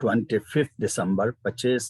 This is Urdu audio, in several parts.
25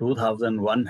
2001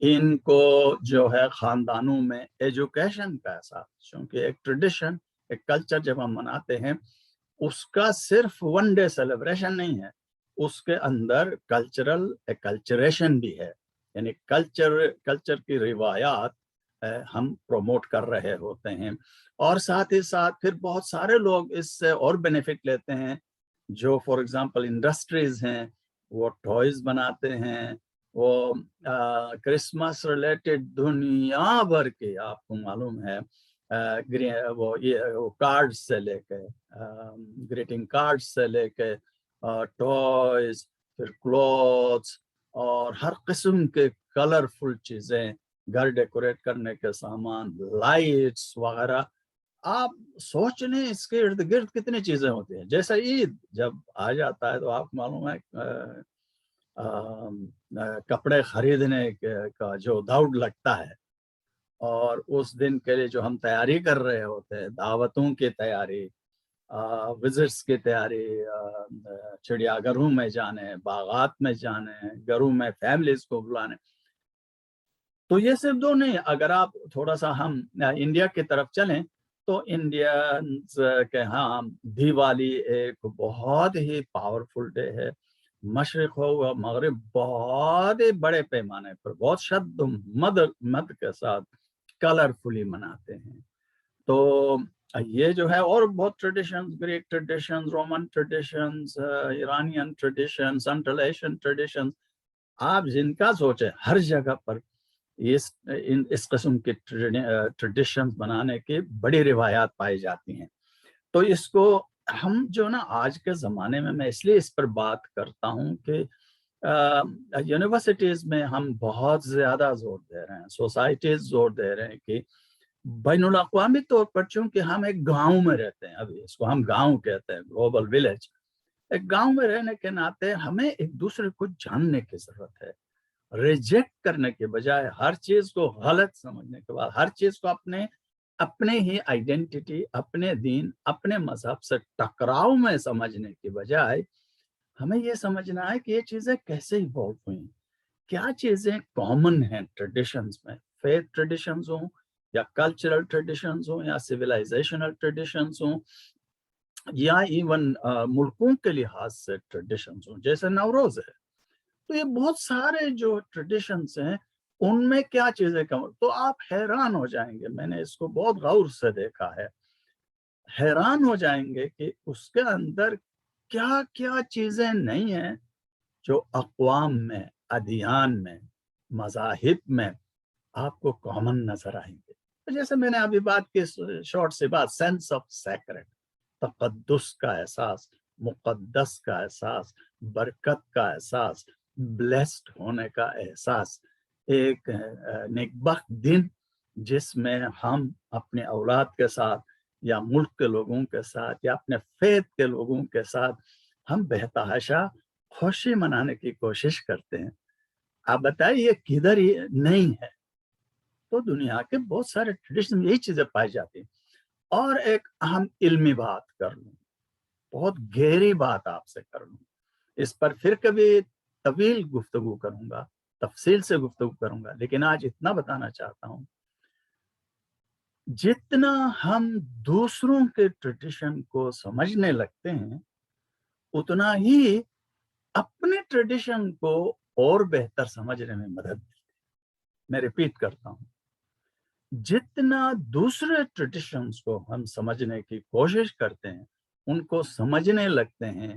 ان کو جو ہے خاندانوں میں ایجوکیشن کا احساس، چونکہ ایک ٹریڈیشن، ایک کلچر جب ہم مناتے ہیں اس کا صرف ون ڈے سیلیبریشن نہیں ہے، اس کے اندر کلچرل کلچریشن بھی ہے، یعنی کلچر کی روایات ہم پروموٹ کر رہے ہوتے ہیں، اور ساتھ ہی ساتھ پھر بہت سارے لوگ اس سے اور بینیفٹ لیتے ہیں، جو فار ایگزامپل انڈسٹریز ہیں، وہ ٹوائز بناتے ہیں، وہ کرسمس ریلیٹڈ دنیا بھر کے، آپ کو معلوم ہے وہ کارڈ سے لے کے گریٹنگ کارڈ سے لے کے ٹوائز، پھر کلوتھس اور ہر قسم کے کلرفل چیزیں، گھر ڈیکوریٹ کرنے کے سامان، لائٹس وغیرہ، آپ سوچ لیں اس کے ارد گرد کتنی چیزیں ہوتی ہیں۔ جیسے عید جب آ جاتا ہے تو آپ معلوم ہے کپڑے خریدنے کا جو دوڑ لگتا ہے، اور اس دن کے لیے جو ہم تیاری کر رہے ہوتے ہیں، دعوتوں کی تیاری، وزٹس کی تیاری، چڑیا گھروں میں جانے، باغات میں جانے، گھروں میں فیملیز کو بلانے، تو یہ صرف دو نہیں، اگر آپ تھوڑا سا ہم انڈیا کی طرف چلیں تو انڈینز کے ہاں دیوالی ایک بہت ہی پاورفل ڈے ہے، مشرق ہو یا مغرب بہت ہی بڑے پیمانے پر، بہت شد مد کے ساتھ کلرفلی مناتے ہیں۔ تو یہ جو ہے، اور بہت traditions, Greek traditions, Roman traditions, Iranian traditions, central Asian traditions, آپ جن کا سوچیں ہر جگہ پر اس قسم کے ٹریڈیشنز بنانے کی بڑی روایات پائی جاتی ہیں۔ تو اس کو ہم جو نا آج کے زمانے میں اس لیے اس پر بات کرتا ہوں کہ یونیورسٹیز میں ہم بہت زیادہ زور دے رہے ہیں، سوسائٹیز زور دے رہے ہیں کہ بین الاقوامی طور پر، چونکہ ہم ایک گاؤں میں رہتے ہیں، ابھی اس کو ہم گاؤں کہتے ہیں، گلوبل ولیج، ایک گاؤں میں رہنے کے ناطے ہمیں ایک دوسرے کو جاننے کی ضرورت ہے، ریجیکٹ کرنے کے بجائے، ہر چیز کو غلط سمجھنے کے بعد، ہر چیز کو اپنے ہی آئیڈینٹی، اپنے دین، اپنے مذہب سے ٹکراؤ میں سمجھنے کے بجائے ہمیں یہ سمجھنا ہے کہ یہ چیزیں کیسے ایوالو ہوئیں، کیا چیزیں کامن ہیں ٹریڈیشنز میں، فیتھ ٹریڈیشنز ہوں یا کلچرل ٹریڈیشنز ہوں یا سویلائزیشنل ٹریڈیشنز ہوں یا ایون ملکوں کے لحاظ سے ٹریڈیشنز ہوں، جیسے نوروز ہے، تو یہ بہت سارے جو ٹریڈیشنز ہیں ان میں کیا چیزیں کم، تو آپ حیران ہو جائیں گے، میں نے اس کو بہت غور سے دیکھا ہے، حیران ہو جائیں گے کہ اس کے اندر کیا کیا چیزیں نہیں ہیں جو اقوام میں، ادیان میں، مذاہب میں آپ کو کامن نظر آئیں گے۔ جیسے میں نے ابھی بات کی، شارٹ سی بات، سینس آف سیکرڈ، تقدس کا احساس، مقدس کا احساس، برکت کا احساس، بلیسڈ ہونے کا احساس، ایک نیکبخت دن جس میں ہم اپنے اولاد کے ساتھ یا ملک کے لوگوں کے ساتھ یا اپنے فیتھ کے لوگوں کے ساتھ ہم بہتحاشا خوشی منانے کی کوشش کرتے ہیں۔ آپ بتائیے یہ کدھر ہی نہیں ہے؟ تو دنیا کے بہت سارے ٹریڈیشن یہی چیزیں پائی جاتی ہیں۔ اور ایک اہم علمی بات کر لوں، بہت گہری بات آپ سے کر لوں، اس پر پھر کبھی طویل گفتگو کروں گا، تفصیل سے گفتگو کروں گا، لیکن آج اتنا بتانا چاہتا ہوں، جتنا ہم دوسروں کے ٹریڈیشن کو سمجھنے لگتے ہیں اتنا ہی اپنے ٹریڈیشن کو اور بہتر سمجھنے میں مدد ملتی ہے۔ میں ریپیٹ کرتا ہوں، جتنا دوسرے ٹریڈیشنز کو ہم سمجھنے کی کوشش کرتے ہیں، ان کو سمجھنے لگتے ہیں،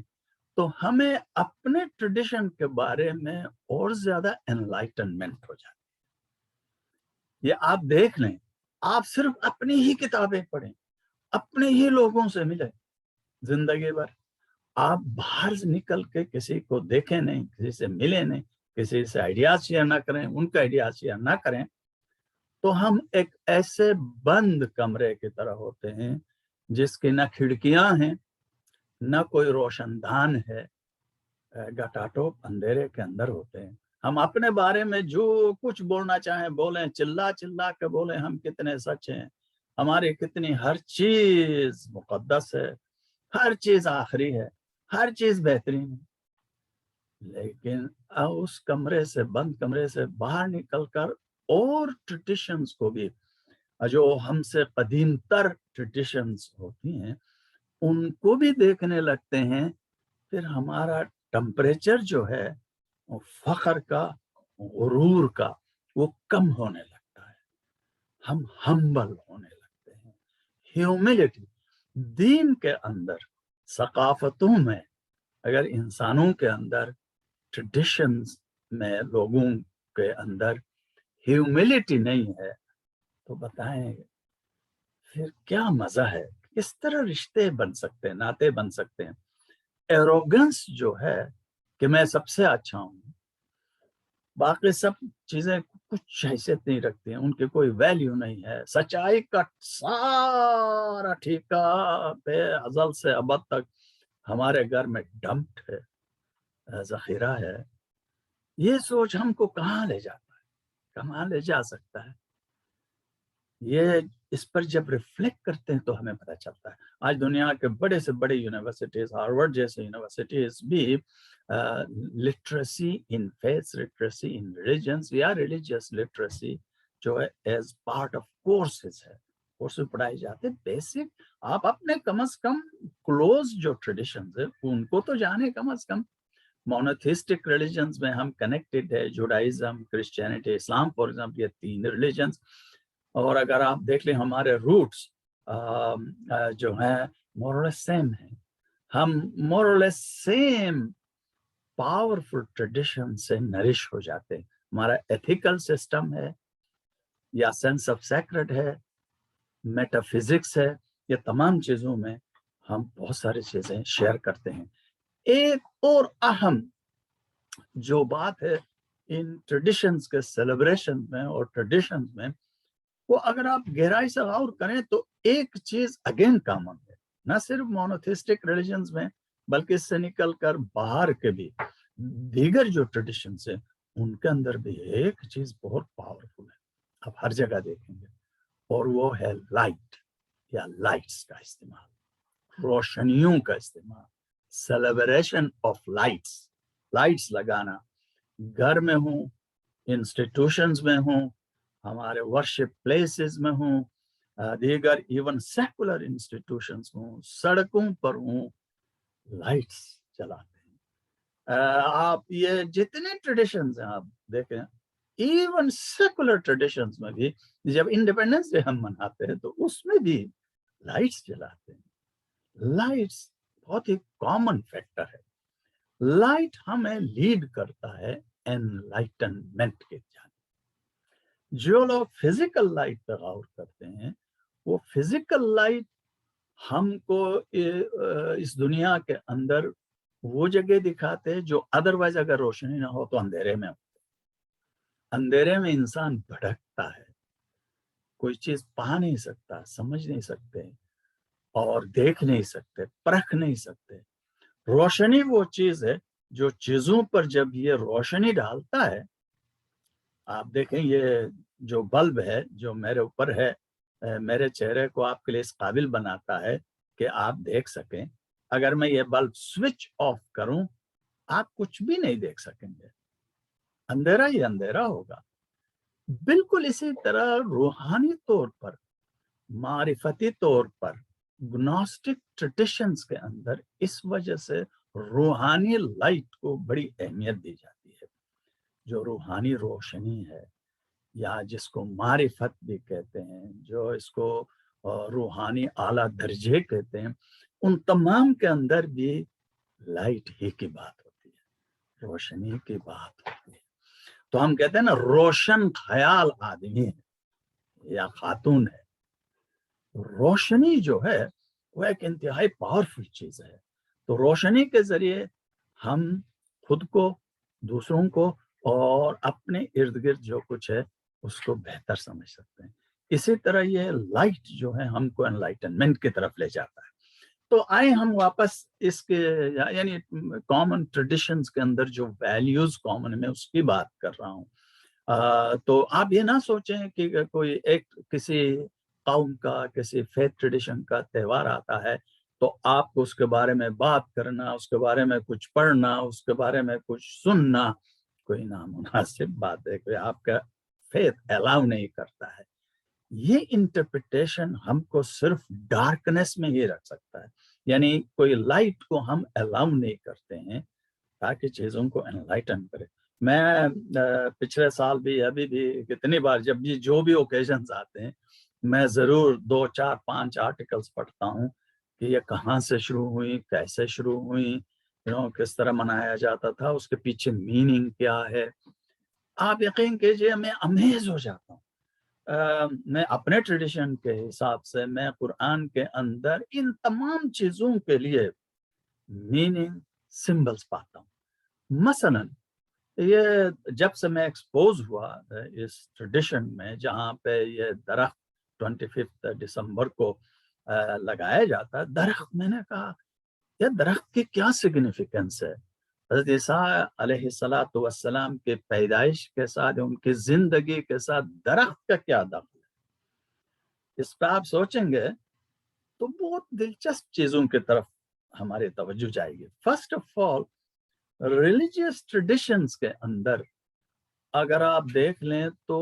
تو ہمیں اپنے ٹریڈیشن کے بارے میں اور زیادہ انلائٹنمنٹ ہو جاتی ہے۔ یہ آپ دیکھ لیں، آپ صرف اپنی ہی کتابیں پڑھیں، اپنے ہی لوگوں سے ملیں زندگی بھر، آپ باہر سے نکل کے کسی کو دیکھیں نہیں، کسی سے ملیں نہیں، کسی سے آئیڈیاز شیئر نہ کریں، ان کا آئیڈیاز شیئر نہ کریں، تو ہم ایک ایسے بند کمرے کی طرح ہوتے ہیں جس کی نہ کھڑکیاں ہیں، نہ کوئی روشن دان ہے، گٹاٹوپ اندھیرے کے اندر ہوتے ہیں۔ ہم اپنے بارے میں جو کچھ بولنا چاہیں بولیں، چلا چلا کے بولیں ہم کتنے سچ ہیں، ہماری کتنی ہر چیز مقدس ہے، ہر چیز آخری ہے، ہر چیز بہترین ہے، لیکن اس کمرے سے، بند کمرے سے باہر نکل کر اور ٹریڈیشنز کو بھی، جو ہم سے قدیم تر ٹریڈیشنز ہوتی ہیں ان کو بھی دیکھنے لگتے ہیں، پھر ہمارا ٹمپریچر جو ہے وہ فخر کا، غرور کا، وہ کم ہونے لگتا ہے، ہم ہمبل ہونے لگتے ہیں۔ ہیوملٹی دین کے اندر، ثقافتوں میں، اگر انسانوں کے اندر، ٹریڈیشنز میں لوگوں کے اندر ہیوملٹی نہیں ہے تو بتائیں پھر کیا مزہ ہے؟ کس طرح رشتے بن سکتے ہیں، ناطے بن سکتے ہیں؟ ایروگنس جو ہے کہ میں سب سے اچھا ہوں، باقی سب چیزیں کچھ حیثیت نہیں رکھتی ہیں، ان کی کوئی ویلیو نہیں ہے، سچائی کا سارا ٹھیکہ بے ازل سے ابد تک ہمارے گھر میں ڈمپڈ ہے، ذخیرہ ہے، یہ سوچ ہم کو کہاں لے جاتا ہے، کہاں لے جا سکتا ہے؟ یہ اس پر جب ریفلیکٹ کرتے ہیں تو ہمیں پتہ چلتا ہے۔ آج دنیا کے بڑے سے بڑے یونیورسٹیز، ہارورڈ جیسے یونیورسٹیز بھی literacy in faith, literacy in religions یا ریلیجیس لٹریسی جو ہے ایز پارٹ آف کورسز ہے، کورسز پڑھائے جاتے ہیں بیسک۔ آپ اپنے کم از کم کلوز جو ٹریڈیشنز ہیں ان کو تو جانے، کم از کم مونوتھیسٹک ریلیجنز میں ہم کنیکٹڈ ہے، Judaism, Christianity, Islam for example, یہ 3 ریلیجنز۔ اور اگر آپ دیکھ لیں ہمارے روٹس جو ہیں مورلیس سیم ہیں، ہم مورلیس سیم پاورفل ٹریڈیشن سے نرش ہو جاتے ہیں۔ ہمارا ایتھیکل سسٹم ہے یا سینس آف سیکرڈ ہے، میٹا فزکس ہے، یہ تمام چیزوں میں ہم بہت ساری چیزیں شیئر کرتے ہیں۔ ایک اور اہم جو بات ہے ان ٹریڈیشنز کے سیلیبریشن میں اور ٹریڈیشنز میں، وہ اگر آپ گہرائی سے غور کریں تو ایک چیز اگین کامن ہے، نہ صرف مونوتھیسٹک ریلیجنز میں بلکہ اس سے نکل کر باہر کے بھی دیگر جو ٹریڈیشنز ہیں ان کے اندر بھی ایک چیز بہت پاورفل ہے، آپ ہر جگہ دیکھیں گے، اور وہ ہے لائٹ یا لائٹس کا استعمال، روشنیوں کا استعمال، سیلیبریشن آف لائٹس، لائٹس لگانا، گھر میں ہوں، انسٹیٹیوشنز میں ہوں، ہمارے ورشپ پلیسز میں ہوں، دیگر ایون سیکولر انسٹیٹیوشنز ہوں، سڑکوں پر ہوں، لائٹس جلاتے ہیں۔ آپ یہ جتنے ٹریڈیشنز ہیں آپ دیکھیں، ایون سیکولر ٹریڈیشنز میں بھی جب انڈیپینڈنس ڈے ہم مناتے ہیں تو اس میں بھی لائٹس جلاتے ہیں۔ لائٹس بہت ہی کامن فیکٹر ہے۔ لائٹ ہمیں لیڈ کرتا ہے انلائٹنمنٹ کے جانب۔ جو لوگ فزیکل لائٹ پہ غور کرتے ہیں، وہ فزیکل لائٹ ہم کو اس دنیا کے اندر وہ جگہ دکھاتے ہیں جو ادروائز اگر روشنی نہ ہو تو اندھیرے میں ہوتے، اندھیرے میں انسان بھٹکتا ہے، کوئی چیز پا نہیں سکتا، سمجھ نہیں سکتے اور دیکھ نہیں سکتے، پرکھ نہیں سکتے۔ روشنی وہ چیز ہے جو چیزوں پر جب یہ روشنی ڈالتا ہے، آپ دیکھیں یہ جو بلب ہے جو میرے اوپر ہے، میرے چہرے کو آپ کے لیے اس قابل بناتا ہے کہ آپ دیکھ سکیں۔ اگر میں یہ بلب سوئچ آف کروں آپ کچھ بھی نہیں دیکھ سکیں گے، اندھیرا ہی اندھیرا ہوگا۔ بالکل اسی طرح روحانی طور پر، معرفتی طور پر، گنوسٹک ٹریڈیشنز کے اندر اس وجہ سے روحانی لائٹ کو بڑی اہمیت دی جاتی ہے۔ جو روحانی روشنی ہے یا جس کو معرفت بھی کہتے ہیں، جو اس کو روحانی اعلیٰ درجے کہتے ہیں، ان تمام کے اندر بھی لائٹ ہی کی بات ہوتی ہے، روشنی کی بات ہوتی ہے۔ تو ہم کہتے ہیں نا روشن خیال آدمی ہے یا خاتون ہے۔ روشنی جو ہے وہ ایک انتہائی پاورفل چیز ہے۔ تو روشنی کے ذریعے ہم خود کو، دوسروں کو اور اپنے ارد گرد جو کچھ ہے اس کو بہتر سمجھ سکتے ہیں۔ اسی طرح یہ لائٹ جو ہے ہم کو انلائٹنمنٹ کی طرف لے جاتا ہے۔ تو آئے ہم واپس اس کے یعنی کامن ٹریڈیشنز کے اندر جو ویلیوز کامن ہے میں اس کی بات کر رہا ہوں۔ تو آپ یہ نہ سوچیں کہ کوئی ایک کسی قوم کا، کسی فیتھ ٹریڈیشن کا تہوار آتا ہے تو آپ کو اس کے بارے میں بات کرنا، اس کے بارے میں کچھ پڑھنا، اس کے بارے میں کچھ سننا کوئی نامناسب بات ہے، کوئی آپ کا فیتھ الاؤ نہیں کرتا ہے۔ یہ انٹرپریٹیشن ہم کو صرف ڈارکنیس میں ہی رکھ سکتا ہے، یعنی کوئی لائٹ کو ہم الاؤ نہیں کرتے ہیں تاکہ چیزوں کو انلائٹن کرے۔ میں پچھلے سال بھی، ابھی بھی کتنی بار جب بھی جو بھی اوکیزنز آتے ہیں، میں ضرور 2 4 5 آرٹیکلز پڑھتا ہوں کہ یہ کہاں سے شروع ہوئی، کیسے شروع ہوئی، کس طرح منایا جاتا تھا، اس کے پیچھے میننگ کیا ہے۔ آپ یقین کیجئے میں امیز ہو جاتا ہوں۔ میں اپنے ٹریڈیشن کے حساب سے میں قرآن کے اندر ان تمام چیزوں کے لیے میننگ سمبلز پاتا ہوں۔ مثلا یہ جب سے میں ایکسپوز ہوا اس ٹریڈیشن میں جہاں پہ یہ درخت 25 دسمبر کو لگایا جاتا ہے، درخت، میں نے کہا یہ درخت کی کیا سگنیفیکنس ہے؟ حضرت عیسیٰ علیہ السلام کے پیدائش کے ساتھ، ان کی زندگی کے ساتھ درخت کا کیا دخل ہے؟ اس پہ آپ سوچیں گے تو بہت دلچسپ چیزوں کی طرف ہماری توجہ جائے گی۔ First of all, religious traditions کے اندر اگر آپ دیکھ لیں تو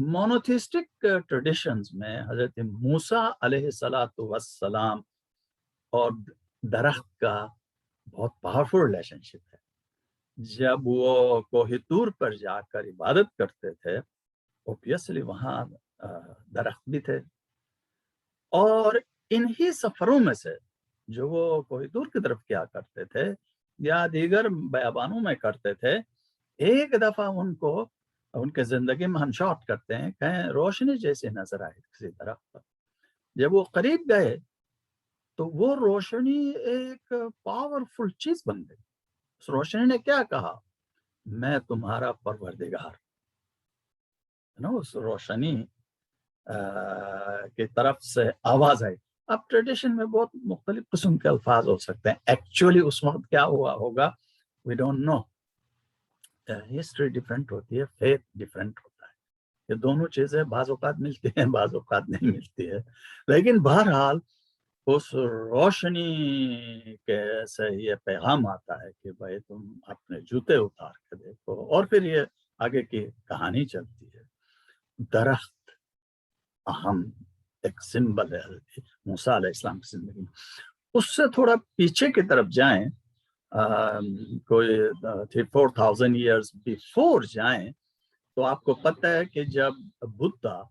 مونوتھیسٹک ٹریڈیشنز میں حضرت موسیٰ علیہ السلام اور درخت کا بہت پاورفل ریلیشن شپ ہے۔ جب وہ کوہ طور پر جا کر عبادت کرتے تھے، اوبیسلی وہاں درخت بھی تھے، اور انہی سفروں میں سے جو وہ کوہ طور کی طرف کیا کرتے تھے یا دیگر بیابانوں میں کرتے تھے، ایک دفعہ ان کو ان کے زندگی میں ہم شاٹ کرتے ہیں، کہیں روشنی جیسی نظر آئی کسی درخت پر۔ جب وہ قریب گئے تو وہ روشنی ایک پاورفل چیز بن گئی۔ اس روشنی نے کیا کہا؟ میں تمہارا پروردگار۔ اس روشنی کی طرف سے آواز آئی۔ اب ٹریڈیشن میں بہت مختلف قسم کے الفاظ ہو سکتے ہیں، ایکچولی اس وقت کیا ہوا ہوگا we don't know. History different ہوتی ہے، فیتھ ڈفرینٹ ہوتا ہے، یہ دونوں چیزیں بعض اوقات ملتی ہیں، بعض اوقات نہیں ملتی ہے، لیکن بہرحال اس روشنی کے سے یہ پیغام آتا ہے کہ بھائی تم اپنے جوتے اتار کے دیکھو، اور پھر یہ آگے کی کہانی چلتی ہے۔ درخت اہم ایک سمبل ہے موسیٰ علیہ السلام کی زندگی میں۔ اس سے تھوڑا پیچھے کی طرف جائیں، کوئی 3,000-4,000 ایئرز بیفور جائیں تو آپ کو پتہ ہے کہ جب بدھا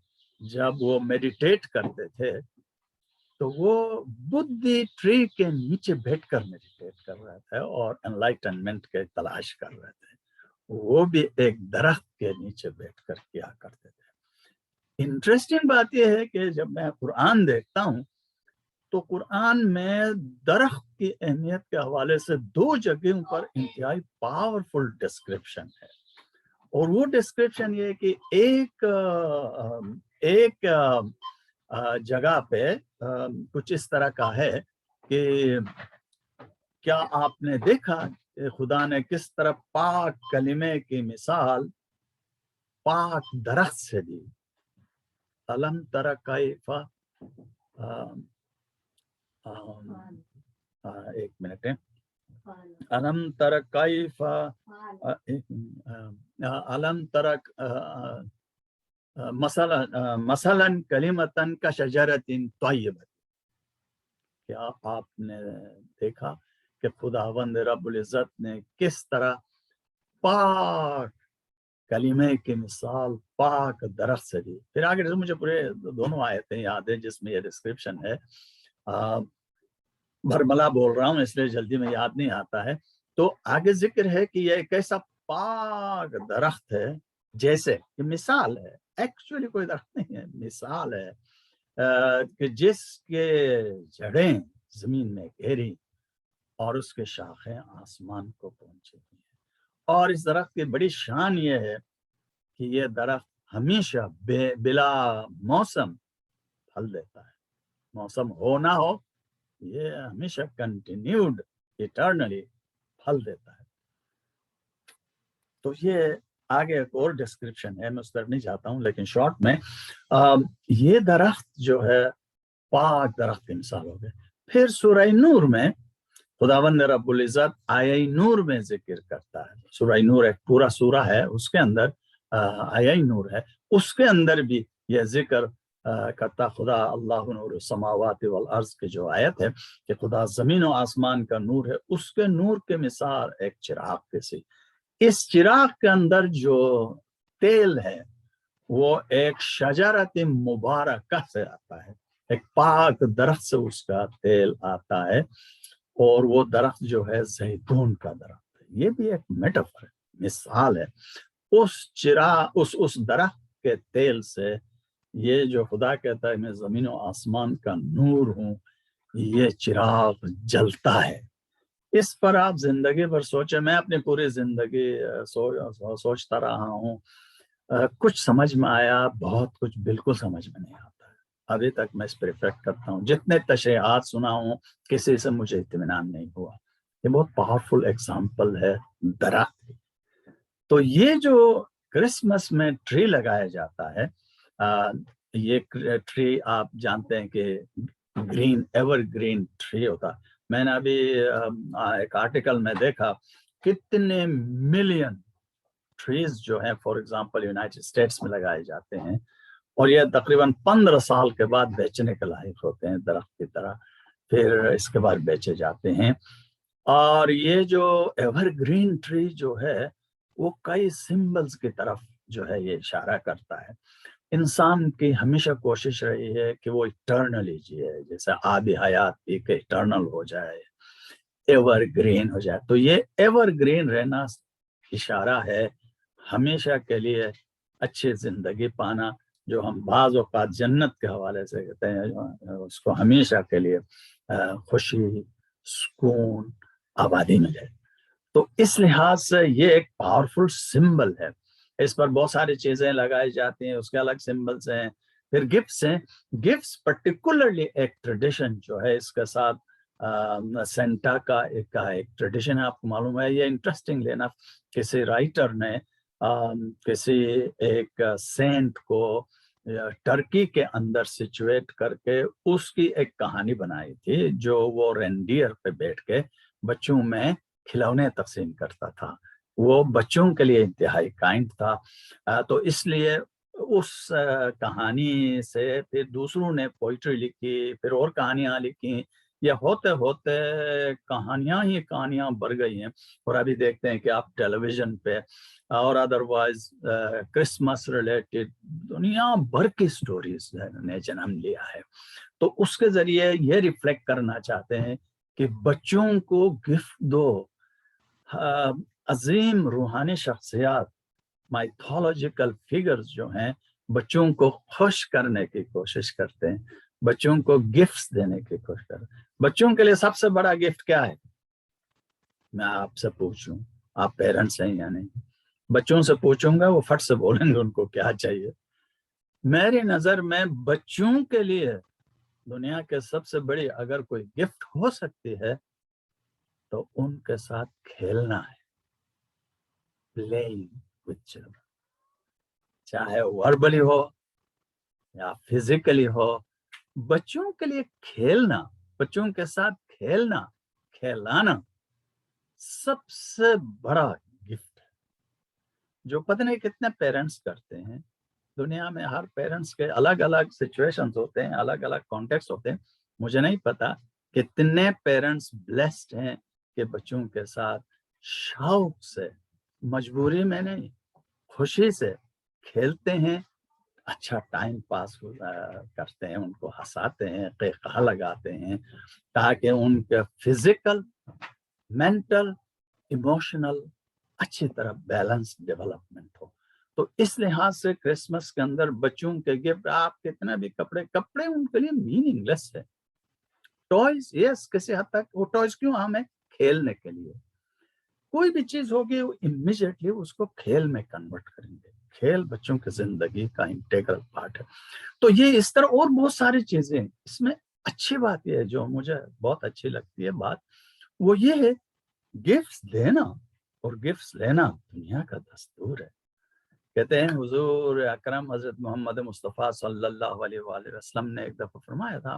جب وہ میڈیٹیٹ کرتے تھے تو وہ بدھی ٹری کے نیچے بیٹھ کر میڈیٹیٹ کر رہے تھے اور انلائٹنمنٹ کے تلاش کر رہے تھے، وہ بھی ایک درخت کے نیچے بیٹھ کر کیا کرتے تھے۔ انٹرسٹنگ بات یہ ہے کہ جب میں قرآن دیکھتا ہوں تو قرآن میں درخت کی اہمیت کے حوالے سے 2 جگہوں پر انتہائی پاورفل ڈسکرپشن ہے، اور وہ ڈسکرپشن یہ ہے کہ ایک جگہ پہ کچھ اس طرح کا ہے کہ کیا آپ نے دیکھا کہ خدا نے کس طرح پاک کلمے کی مثال پاک درخت سے دی؟ الم تر کیف، ایک منٹ ہے، الم تر کیف، الم تر مثلا کلمتن کا شجرۃ طیبۃ، کیا آپ نے دیکھا کہ خداوند رب العزت نے کس طرح پاک کلمے کی مثال پاک درخت سے دی؟ پھر آگے مجھے پورے دونوں آیتیں یاد ہیں جس میں یہ ڈسکرپشن ہے، بھرملا بول رہا ہوں اس لیے جلدی میں یاد نہیں آتا ہے۔ تو آگے ذکر ہے کہ یہ ایک ایسا پاک درخت ہے، جیسے کہ مثال ہے، ایکچولی کوئی درخت نہیں ہے، مثال ہے کہ جس کے جڑیں زمین میں گہری اور اس کے شاخیں آسمان کو پہنچی ہوئی ہیں۔ اور اس درخت کی بڑی شان یہ ہے کہ یہ درخت ہمیشہ بلا موسم پھل دیتا ہے، موسم ہو نہ ہو، یہ ہمیشہ کنٹینیوڈ ایٹرنلی پھل دیتا ہے۔ تو یہ آگے ایک اور ڈسکرپشن ہے، میں اس طرف نہیں جاتا ہوں، لیکن شارٹ میں یہ درخت جو ہے پاک درخت کی مثال ہو گئے۔ پھر سورہ نور میں خداوند رب العزت آیہ نور میں ذکر کرتا ہے. سورہ نور ایک پورا سورہ ہے، اس کے اندر آیہ نور ہے، اس کے اندر بھی یہ ذکر کرتا خدا اللہ نور السماوات والارض کی جو آیت ہے کہ خدا زمین و آسمان کا نور ہے، اس کے نور کے مثال ایک چراغ کے سی. اس چراغ کے اندر جو تیل ہے وہ ایک شجرت مبارکہ سے آتا ہے، ایک پاک درخت سے اس کا تیل آتا ہے، اور وہ درخت جو ہے زیتون کا درخت ہے. یہ بھی ایک میٹافر ہے، مثال ہے. اس درخت کے تیل سے یہ جو خدا کہتا ہے میں زمین و آسمان کا نور ہوں، یہ چراغ جلتا ہے. اس پر آپ زندگی پر سوچیں. میں اپنی پوری زندگی سوچتا رہا ہوں، کچھ سمجھ میں آیا، بہت کچھ بالکل سمجھ میں نہیں آتا ہے. ابھی تک میں اس پہ ریفلیکٹ کرتا ہوں، جتنے تشریحات سنا ہوں کسی سے مجھے اطمینان نہیں ہوا. یہ بہت پاورفل ایگزامپل ہے درخت. تو یہ جو کرسمس میں ٹری لگایا جاتا ہے، یہ ٹری آپ جانتے ہیں کہ گرین ایور گرین ٹری ہوتا. میں نے ابھی ایک آرٹیکل میں دیکھا کتنے ملین ٹریز جو ہیں فار ایگزامپل یونائٹڈ اسٹیٹس میں لگائے جاتے ہیں، اور یہ تقریباً 15 سال کے بعد بیچنے کے لائق ہوتے ہیں درخت کی طرح، پھر اس کے بعد بیچے جاتے ہیں. اور یہ جو ایور گرین ٹری جو ہے وہ کئی سمبلز کی طرف جو ہے یہ اشارہ کرتا ہے. انسان کی ہمیشہ کوشش رہی ہے کہ وہ اٹرنلی جیے، جیسے آبی حیات بھی کہ اٹرنل ہو جائے، ایور گرین ہو جائے. تو یہ ایور گرین رہنا اشارہ ہے ہمیشہ کے لیے اچھی زندگی پانا، جو ہم بعض اوقات جنت کے حوالے سے کہتے ہیں، اس کو ہمیشہ کے لیے خوشی، سکون، آبادی ملے. تو اس لحاظ سے یہ ایک پاورفل سمبل ہے. اس پر بہت ساری چیزیں لگائی جاتی ہیں، اس کے الگ سمبلس ہیں. پھر گفٹس ہیں. گفٹس پرٹیکولرلی ایک ٹریڈیشن جو ہے اس کے ساتھ سینٹا کا ایک ٹریڈیشن ہے، آپ کو معلوم ہے. یہ انٹرسٹنگ لینا، کسی رائٹر نے کسی ایک سینٹ کو ٹرکی کے اندر سچویٹ کر کے اس کی ایک کہانی بنائی تھی، جو وہ رینڈیئر پہ بیٹھ کے بچوں میں کھلونے تقسیم کرتا تھا. وہ بچوں کے لیے انتہائی کائنڈ تھا. تو اس لیے اس کہانی سے پھر دوسروں نے پوئٹری لکھی، پھر اور کہانیاں لکھی. یہ ہوتے ہوتے کہانیاں بڑھ گئی ہیں. اور ابھی دیکھتے ہیں کہ آپ ٹیلی ویژن پہ اور ادروائز کرسمس ریلیٹڈ دنیا بھر کی سٹوریز نے جنم لیا ہے. تو اس کے ذریعے یہ ریفلیکٹ کرنا چاہتے ہیں کہ بچوں کو گفٹ دو. عظیم روحانی شخصیات، مائتھولوجیکل فگرز جو ہیں، بچوں کو خوش کرنے کی کوشش کرتے ہیں، بچوں کو گفٹس دینے کی کوشش کرتے ہیں. بچوں کے لیے سب سے بڑا گفٹ کیا ہے؟ میں آپ سے پوچھوں، آپ پیرنٹس ہیں یا نہیں؟ بچوں سے پوچھوں گا، وہ فٹ سے بولیں گے ان کو کیا چاہیے. میری نظر میں بچوں کے لیے دنیا کے سب سے بڑی اگر کوئی گفٹ ہو سکتی ہے تو ان کے ساتھ کھیلنا ہے. پلیئنگ وتھ چلڈرن، چاہے وربلی ہو یا فزیکلی ہو. بچوں کے لیے کھیلنا، بچوں کے ساتھ کھیلنا، کھیلانا سب سے بڑا گفٹ ہے، جو پتہ نہیں کتنے پیرنٹس کرتے ہیں. دنیا میں ہر پیرنٹس کے الگ الگ سچویشنز ہوتے ہیں، الگ الگ کانٹیکسٹ ہوتے ہیں. مجھے نہیں پتا کتنے پیرنٹس بلیسڈ ہیں کہ بچوں کے ساتھ شوق سے، مجبوری میں نہیں، خوشی سے کھیلتے ہیں، اچھا ٹائم پاس کرتے ہیں، ان کو ہنساتے ہیں، قہقہ لگاتے ہیں، تاکہ ان کے فزیکل، مینٹل، ایموشنل اچھی طرح بیلنس ڈیولپمنٹ ہو. تو اس لحاظ سے کرسمس کے اندر بچوں کے گفٹ، آپ کتنے بھی کپڑے ان کے لیے میننگ لیس ہے. ٹوائز یس، کسی حد تک وہ ٹوائز کیوں ہم ہیں؟ کھیلنے کے لیے. کوئی بھی چیز ہوگی وہ امیجیٹلی اس کو کھیل میں کنورٹ کریں گے. کھیل بچوں کی زندگی کا انٹیگرل پارٹ ہے. تو یہ اس طرح اور بہت ساری چیزیں. اس میں اچھی بات یہ ہے، جو مجھے بہت اچھی لگتی ہے بات، وہ یہ ہے گفٹس دینا اور گفٹس لینا دنیا کا دستور ہے. کہتے ہیں حضور اکرم حضرت محمد مصطفیٰ صلی اللہ علیہ وآلہ وسلم نے ایک دفعہ فرمایا تھا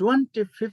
25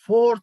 4th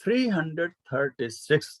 336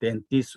33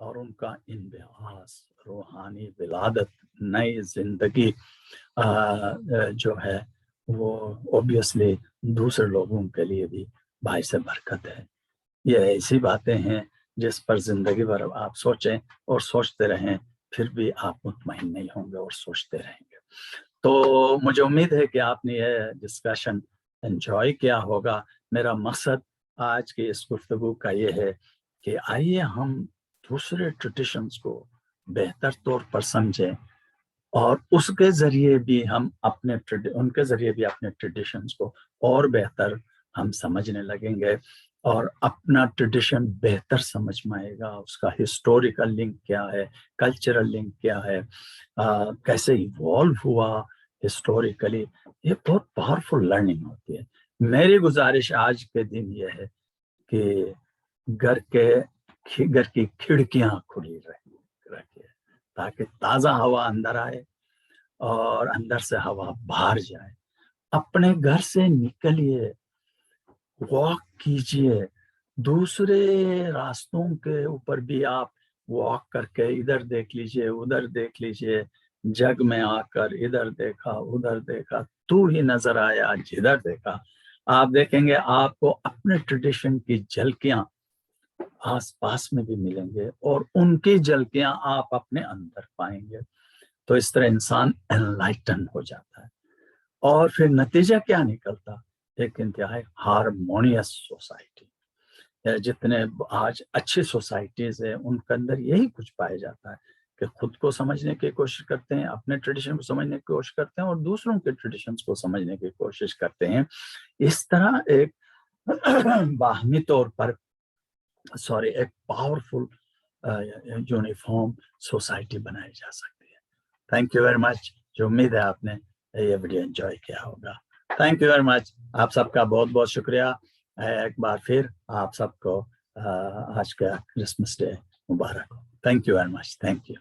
اور ان کا انبعاث، روحانی ولادت، نئی زندگی جو ہے وہ اوبیسلی دوسرے لوگوں کے لیے بھی باعث برکت ہے۔ یہ ایسی باتیں ہیں جس پر زندگی بھر آپ سوچیں اور سوچتے رہیں، پھر بھی آپ مطمئن نہیں ہوں گے اور سوچتے رہیں گے۔ تو مجھے امید ہے کہ آپ نے یہ ڈسکشن انجوائے کیا ہوگا۔ میرا مقصد آج کی اس گفتگو کا یہ ہے کہ آئیے ہم دوسرے ٹریڈیشنز کو بہتر طور پر سمجھیں، اور اس کے ذریعے بھی ہم ان کے ذریعے بھی اپنے ٹریڈیشنز کو اور بہتر ہم سمجھنے لگیں گے، اور اپنا ٹریڈیشن بہتر سمجھ میں آئے گا۔ اس کا ہسٹوریکل لنک کیا ہے، کلچرل لنک کیا ہے، کیسے ایوالو ہوا ہسٹوریکلی، یہ بہت پاورفل لرننگ ہوتی ہے۔ میری گزارش آج کے دن یہ ہے کہ گھر کی کھڑکیاں کھلی رکھیے تاکہ تازہ ہوا اندر آئے اور اندر سے ہوا باہر جائے۔ اپنے گھر سے نکلیے، واک کیجئے، دوسرے راستوں کے اوپر بھی آپ واک کر کے ادھر دیکھ لیجئے، ادھر دیکھ لیجئے، جگ میں آ کر ادھر دیکھا ادھر دیکھا، تو ہی نظر آیا جدھر دیکھا۔ آپ دیکھیں گے آپ کو اپنے ٹریڈیشن کی جھلکیاں آس پاس میں بھی ملیں گے، اور ان کی جھلکیاں آپ اپنے اندر پائیں گے۔ تو اس طرح انسان انلائٹن ہو جاتا ہے، اور پھر نتیجہ کیا نکلتا؟ ایک انتہائی ہارمونیس سوسائٹی۔ جتنے آج اچھی سوسائٹیز ہیں ان کے اندر یہی کچھ پایا جاتا ہے کہ خود کو سمجھنے کی کوشش کرتے ہیں، اپنے ٹریڈیشن کو سمجھنے کی کوشش کرتے ہیں، اور دوسروں کے ٹریڈیشنز کو سمجھنے کی کوشش کرتے ہیں۔ اس طرح ایک باہمی طور پر ایک پاورفل یونیفارم سوسائٹی بنائی جا سکتی ہے۔ Thank you very much. جو امید ہے آپ نے یہ ویڈیو انجوائے کیا ہوگا۔ Thank you very much. آپ سب کا بہت بہت شکریہ۔ ایک بار پھر آپ سب کو آج کا Christmas day Mubarak who. Thank you very much. Thank you.